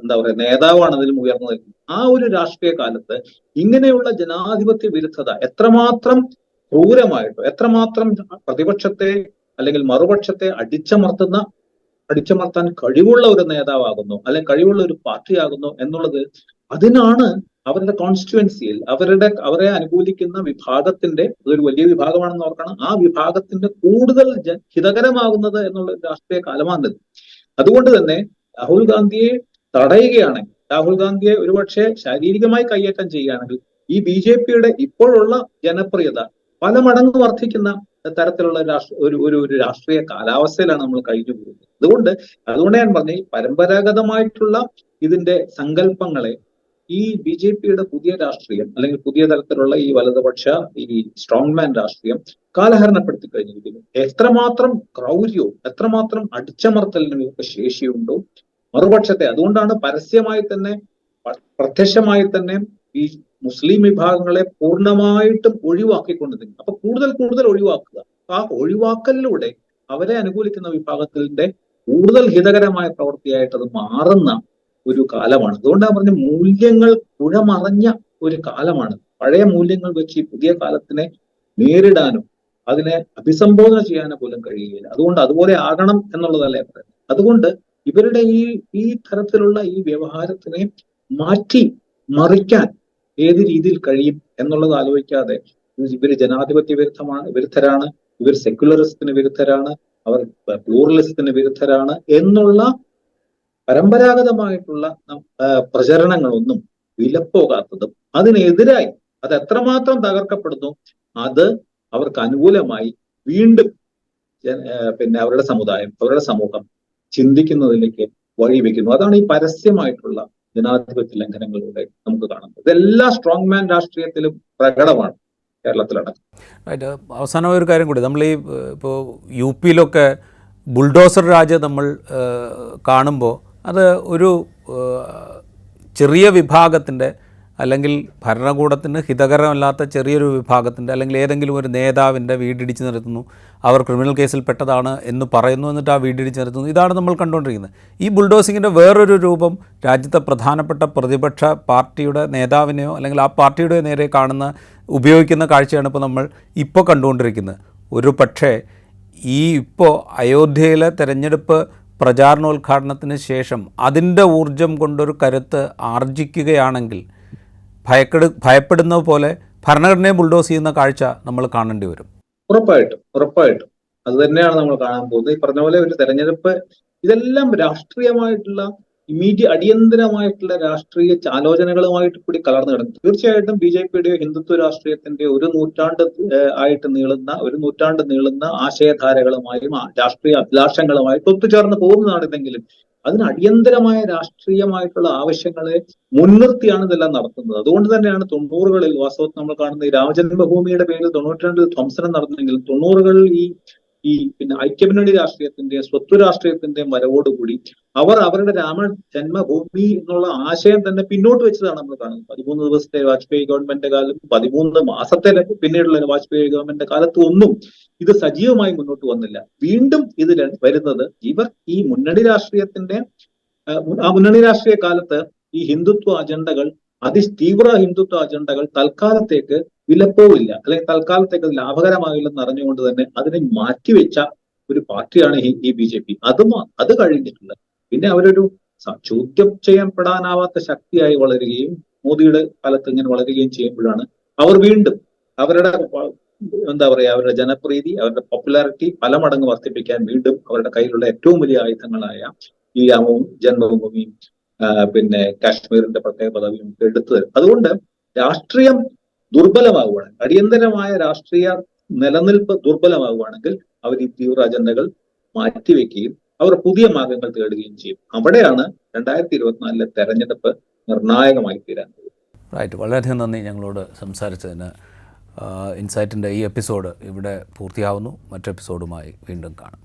എന്താ പറയുക നേതാവാണ് അതിലും ഉയർന്നു നിൽക്കുന്നത്. ആ ഒരു രാഷ്ട്രീയ കാലത്ത് ഇങ്ങനെയുള്ള ജനാധിപത്യ വിരുദ്ധത എത്രമാത്രം ക്രൂരമായിട്ടോ, എത്രമാത്രം പ്രതിപക്ഷത്തെ അല്ലെങ്കിൽ മറുപക്ഷത്തെ അടിച്ചമർത്താൻ കഴിവുള്ള ഒരു നേതാവാകുന്നു, അല്ലെങ്കിൽ കഴിവുള്ള ഒരു പാർട്ടിയാകുന്നു എന്നുള്ളത്, അതിനാണ് അവരുടെ കോൺസ്റ്റിറ്റ്യുവൻസിയിൽ അവരെ അനുകൂലിക്കുന്ന വിഭാഗത്തിന്റെ, അതൊരു വലിയ വിഭാഗമാണെന്ന് ഓർക്കണം, ആ വിഭാഗത്തിന്റെ കൂടുതൽ ഹിതകരമാകുന്നത് എന്നുള്ള രാഷ്ട്രീയ കാലമാണിത്. അതുകൊണ്ട് തന്നെ രാഹുൽ ഗാന്ധിയെ തടയുകയാണെങ്കിൽ, രാഹുൽ ഗാന്ധിയെ ഒരുപക്ഷെ ശാരീരികമായി കയ്യേറ്റം ചെയ്യുകയാണെങ്കിൽ ഈ BJPയുടെ ഇപ്പോഴുള്ള ജനപ്രിയത പല മടങ്ങ് വർദ്ധിക്കുന്ന തരത്തിലുള്ള ഒരു രാഷ്ട്രീയ കാലാവസ്ഥയിലാണ് നമ്മൾ കഴിഞ്ഞു പോകുന്നത്. അതുകൊണ്ട് ഞാൻ പറഞ്ഞ പരമ്പരാഗതമായിട്ടുള്ള ഇതിന്റെ സങ്കല്പങ്ങളെ ഈ BJPയുടെ പുതിയ രാഷ്ട്രീയം അല്ലെങ്കിൽ പുതിയ തരത്തിലുള്ള ഈ വലതുപക്ഷ ഈ സ്ട്രോങ് മാൻ രാഷ്ട്രീയം കാലഹരണപ്പെടുത്തി കഴിഞ്ഞിരിക്കുന്നു. എത്രമാത്രം ക്രൗര്യവും എത്രമാത്രം അടിച്ചമർത്തലിനും ഇവർക്ക് ശേഷിയുണ്ടോ മറുപക്ഷത്തെ. അതുകൊണ്ടാണ് പരസ്യമായി തന്നെ പ്രത്യക്ഷമായി തന്നെ ഈ മുസ്ലിം വിഭാഗങ്ങളെ പൂർണ്ണമായിട്ടും ഒഴിവാക്കിക്കൊണ്ടിരിക്കുന്നത്. അപ്പൊ കൂടുതൽ കൂടുതൽ ഒഴിവാക്കുക. ആ ഒഴിവാക്കലിലൂടെ അവരെ അനുകൂലിക്കുന്ന വിഭാഗത്തിന്റെ കൂടുതൽ ഹിതകരമായ പ്രവൃത്തിയായിട്ട് അത് മാറുന്ന ഒരു കാലമാണ്. അതുകൊണ്ടാണ് പറഞ്ഞ മൂല്യങ്ങൾ പുഴമറഞ്ഞ ഒരു കാലമാണ്. പഴയ മൂല്യങ്ങൾ വെച്ച് ഈ പുതിയ കാലത്തിനെ നേരിടാനും അതിനെ അഭിസംബോധന ചെയ്യാനും പോലും കഴിയുകയില്ല. അതുകൊണ്ട് അതുപോലെ ആകണം എന്നുള്ളതല്ലേ പറയുന്നത്. അതുകൊണ്ട് ഇവരുടെ ഈ തരത്തിലുള്ള ഈ വ്യവഹാരത്തിനെ മാറ്റി മറിക്കാൻ ഏത് രീതിയിൽ കഴിയും എന്നുള്ളത് ആലോചിക്കാതെ ഇവർ ജനാധിപത്യ വിരുദ്ധരാണ്, ഇവർ സെക്യുലറിസത്തിന് വിരുദ്ധരാണ്, അവർ പ്ലൂറലിസത്തിന് വിരുദ്ധരാണ് എന്നുള്ള പരമ്പരാഗതമായിട്ടുള്ള പ്രചരണങ്ങളൊന്നും വിലപ്പോകാത്തതും അതിനെതിരായി അത് എത്രമാത്രം തകർക്കപ്പെടുന്നു അത് അവർക്ക് അനുകൂലമായി വീണ്ടും പിന്നെ അവരുടെ സമുദായം, അവരുടെ സമൂഹം ചിന്തിക്കുന്നതിലേക്ക് വഴിവെക്കുന്നു. അതാണ് ഈ പരസ്യമായിട്ടുള്ള ജനാധിപത്യ ലംഘനങ്ങളിലൂടെ നമുക്ക് കാണുന്നത്. ഇതെല്ലാ സ്ട്രോങ് മാൻ രാഷ്ട്രീയത്തിലും പ്രകടമാണ് കേരളത്തിലടക്കം. അവസാനമായ ഒരു കാര്യം കൂടി, നമ്മൾ ഈ ഇപ്പോൾ UP-യിലൊക്കെ ബുൾഡോസർ രാജ് നമ്മൾ കാണുമ്പോൾ അത് ഒരു ചെറിയ വിഭാഗത്തിൻ്റെ അല്ലെങ്കിൽ ഭരണകൂടത്തിന് ഹിതകരമല്ലാത്ത ചെറിയൊരു വിഭാഗത്തിൻ്റെ അല്ലെങ്കിൽ ഏതെങ്കിലും ഒരു നേതാവിൻ്റെ വീടിടിച്ച് നിർത്തുന്നു, അവർ ക്രിമിനൽ കേസിൽ പെട്ടതാണ് എന്ന് പറയുന്നു, എന്നിട്ട് ആ വീടിടിച്ച് നിർത്തുന്നു. ഇതാണ് നമ്മൾ കണ്ടുകൊണ്ടിരിക്കുന്നത്. ഈ ബുൾഡോസിങ്ങിൻ്റെ വേറൊരു രൂപം രാജ്യത്തെ പ്രധാനപ്പെട്ട പ്രതിപക്ഷ പാർട്ടിയുടെ നേതാവിനെയോ അല്ലെങ്കിൽ ആ പാർട്ടിയുടെ നേരെ ഉപയോഗിക്കുന്ന കാഴ്ചയാണ് ഇപ്പോൾ കണ്ടുകൊണ്ടിരിക്കുന്നത്. ഒരു പക്ഷേ ഇപ്പോൾ അയോധ്യയിലെ തെരഞ്ഞെടുപ്പ് പ്രചാരണോദ്ഘാടനത്തിന് ശേഷം അതിൻ്റെ ഊർജം കൊണ്ടൊരു കരുത്ത് ആർജിക്കുകയാണെങ്കിൽ ഭയപ്പെടുന്ന പോലെ ഭരണഘടനയെ ബുൾഡോസ് ചെയ്യുന്ന കാഴ്ച നമ്മൾ കാണേണ്ടി വരും. ഉറപ്പായിട്ടും അത് തന്നെയാണ് നമ്മൾ കാണാൻ പോകുന്നത്. ഈ പറഞ്ഞ പോലെ ഒരു തെരഞ്ഞെടുപ്പ് ഇതെല്ലാം രാഷ്ട്രീയമായിട്ടുള്ള അടിയന്തരമായിട്ടുള്ള രാഷ്ട്രീയ ആലോചനകളുമായിട്ട് കൂടി കലർന്നു കിടക്കും. തീർച്ചയായിട്ടും BJPയുടെയോ ഹിന്ദുത്വ രാഷ്ട്രീയത്തിന്റെ ഒരു നൂറ്റാണ്ട് നീളുന്ന ആശയധാരകളുമായും രാഷ്ട്രീയ അഭിലാഷങ്ങളുമായിട്ട് ഒത്തുചേർന്ന് പോകുന്നതാണെന്നെങ്കിലും അതിന് അടിയന്തരമായ രാഷ്ട്രീയമായിട്ടുള്ള ആവശ്യങ്ങളെ മുൻനിർത്തിയാണ് ഇതെല്ലാം നടത്തുന്നത്. അതുകൊണ്ട് തന്നെയാണ് 90-കളിൽ വാസ്തവത്തിൽ നമ്മൾ കാണുന്ന ഈ രാമജന്മഭൂമിയുടെ പേരിൽ 92 ധ്വംസനം നടന്നെങ്കിലും 90-കളിൽ ഈ പിന്നെ ഐക്യമുന്നണി രാഷ്ട്രീയത്തിന്റെ സ്വത്വ രാഷ്ട്രീയത്തിന്റെയും വരവോടുകൂടി അവർ അവരുടെ രാമജന്മഭൂമി എന്നുള്ള ആശയം തന്നെ പിന്നോട്ട് വെച്ചതാണ് നമ്മൾ കാണുന്നത്. 13 ദിവസത്തെ വാജ്പേയി ഗവൺമെന്റിന്റെ കാലം, 13 മാസത്തെ പിന്നീടുള്ള വാജ്പേയി ഗവൺമെന്റിന്റെ കാലത്ത് ഒന്നും ഇത് സജീവമായി മുന്നോട്ട് വന്നില്ല. വീണ്ടും ഇത് വരുന്നത് ഇവർ ഈ മുന്നണി രാഷ്ട്രീയ കാലത്ത് ഈ ഹിന്ദുത്വ അജണ്ടകൾ, അതിതീവ്ര ഹിന്ദുത്വ അജണ്ടകൾ തൽക്കാലത്തേക്ക് വിലപ്പോവില്ല അല്ലെങ്കിൽ തൽക്കാലത്തേക്ക് അത് ലാഭകരമാകില്ലെന്ന് അറിഞ്ഞുകൊണ്ട് തന്നെ അതിനെ മാറ്റിവെച്ച ഒരു പാർട്ടിയാണ് ഈ BJP. അത് കഴിഞ്ഞിട്ടുണ്ട് പിന്നെ അവരൊരു ചോദ്യം ചെയ്യപ്പെടാനാവാത്ത ശക്തിയായി വളരുകയും മോദിയുടെ കാലത്ത് ഇങ്ങനെ വളരുകയും ചെയ്യുമ്പോഴാണ് അവർ വീണ്ടും അവരുടെ അവരുടെ ജനപ്രീതി, അവരുടെ പോപ്പുലാരിറ്റി പല മടങ്ങ് വർദ്ധിപ്പിക്കാൻ വീണ്ടും അവരുടെ കയ്യിലുള്ള ഏറ്റവും വലിയ ആയുധങ്ങളായ ഈ ജന്മഭൂമിയും പിന്നെ കാശ്മീരിന്റെ പ്രത്യേക പദവിയും എടുത്തു. അതുകൊണ്ട് രാഷ്ട്രീയം ദുർബലമാവുകയാണ്, അടിയന്തരമായ രാഷ്ട്രീയ നിലനിൽപ്പ് ദുർബലമാവുകയാണെങ്കിൽ അവർ ഈ തീവ്ര അജണ്ടകൾ മാറ്റിവെക്കുകയും അവർ പുതിയ മാർഗങ്ങൾ തേടുകയും ചെയ്യും. അവിടെയാണ് 2024 തെരഞ്ഞെടുപ്പ് നിർണായകമായി തീരാൻ പോകുന്നത്. റൈറ്റ്, വളരെയധികം നന്ദി ഞങ്ങളോട് സംസാരിച്ചതിന്. ഇൻസൈറ്റിൻ്റെ ഈ എപ്പിസോഡ് ഇവിടെ പൂർത്തിയാവുന്നു. മറ്റു എപ്പിസോഡുമായി വീണ്ടും കാണാം.